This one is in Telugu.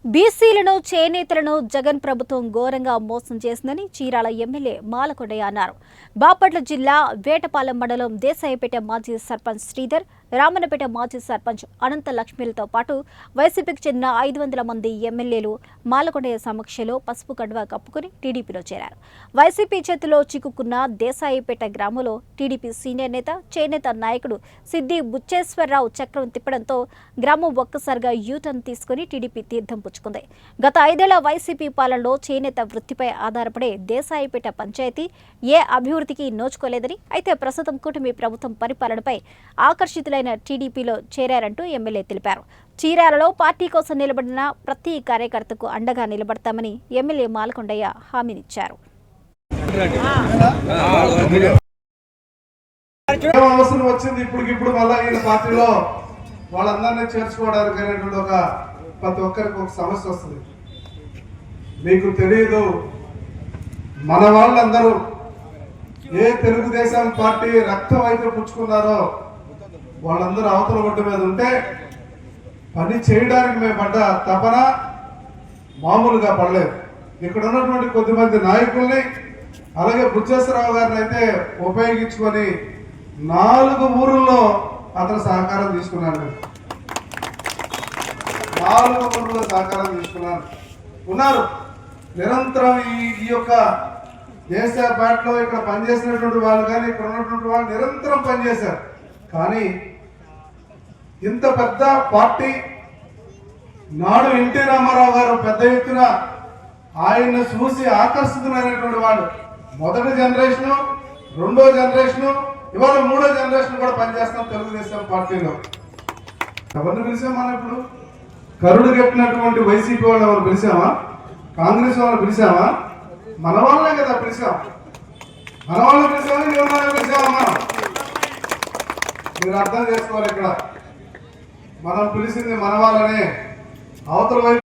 బీసీలను చేనేతలను జగన్ ప్రభుత్వం ఘోరంగా మోసం చేసిందని చీరాల ఎమ్మెల్యే మాలకొండయ్య అన్నారు. బాపట్ల జిల్లా వేటపాలెం మండలం దేశాయిపేట మాజీ సర్పంచ్ శ్రీధర్, రామన్నపేట మాజీ సర్పంచ్ అనంత లక్ష్మిలతో పాటు వైసీపీకి చెందిన 500 మంది ఎమ్మెల్యేలు మాలకొండయ్య సమక్షంలో పసుపు కండువా కప్పుకుని టీడీపీలో చేరారు. వైసీపీ చేతిలో చిక్కుకున్న దేశాయిపేట గ్రామంలో టీడీపీ సీనియర్ నేత, చేనేత నాయకుడు సిద్ది బుచ్చేశ్వరరావు చక్రం తిప్పడంతో గ్రామం ఒక్కసారిగా యూటర్న్ తీసుకుని టీడీపీ తీర్థం పుచ్చుకుంది. గత 5 ఏళ్ల వైసీపీ పాలనలో చేనేత వృత్తిపై ఆధారపడే దేశాయిపేట పంచాయతీ ఏ అభివృద్ధికి నోచుకోలేదని, అయితే ప్రస్తుతం కూటమి ప్రభుత్వం పరిపాలనపై ఆకర్షితులైన టీడీపీలో చేరారంటూ ఎమ్మెల్యే తెలిపారు. చీరాలలో పార్టీ కోసం నిలబడిన ప్రతి కార్యకర్తకు అండగా నిలబడతామని ఎమ్మెల్యే మాలకొండయ్య హామీనిచ్చారు. అవసరం వచ్చింది ఇప్పుడు మళ్ళీ ఈ పార్టీలో వాళ్ళందరినీ చేర్చుకోవడానికి అనేటువంటి ప్రతి ఒక్కరికి ఒక సమస్య వస్తుంది. మీకు తెలియదు, మన వాళ్ళందరూ ఏ తెలుగుదేశం పార్టీ రక్తం అయితే పుచ్చుకున్నారో వాళ్ళందరూ అవతల ఒడ్డు మీద ఉంటే పని చేయడానికి మేము పడ్డ తపన మామూలుగా పడలేదు. ఇక్కడ ఉన్నటువంటి కొద్దిమంది నాయకుల్ని, అలాగే బుచ్చేశ్వరరావు గారిని అయితే ఉపయోగించుకొని 4 ఊరుల్లో అతను సహకారం తీసుకున్నాను. 4 ఊరుల్లో సహకారం తీసుకున్నాను. ఉన్నారు నిరంతరం ఈ యొక్క దేశపాటలో ఇక్కడ పనిచేసినటువంటి వాళ్ళు కానీ ఇక్కడ ఉన్నటువంటి వాళ్ళు నిరంతరం పనిచేశారు. కానీ ఇంత పెద్ద పార్టీ నాడు ఎన్టీ రామారావు గారు పెద్ద ఎత్తున ఆయన్ని చూసి ఆకర్షితులైనటువంటి వాళ్ళు మొదటి జనరేషను, 2వ జనరేషను, ఇవాళ 3వ జనరేషన్ కూడా పనిచేస్తాం తెలుగుదేశం పార్టీలో. ఎవరిని పిలిచాం మనం? ఇప్పుడు కరుడు కట్టినటువంటి వైసీపీ వాళ్ళు ఎవరు పిలిచామా? కాంగ్రెస్ వాళ్ళు పిలిచామా? మన వాళ్ళే కదా పిలిచాం. మన వాళ్ళు పిలిచామని పిలిచామా? మనం మీరు అర్థం చేసుకోవాలి. ఇక్కడ మనం పిలిచింది మన వాళ్ళనే. అవతల వైపు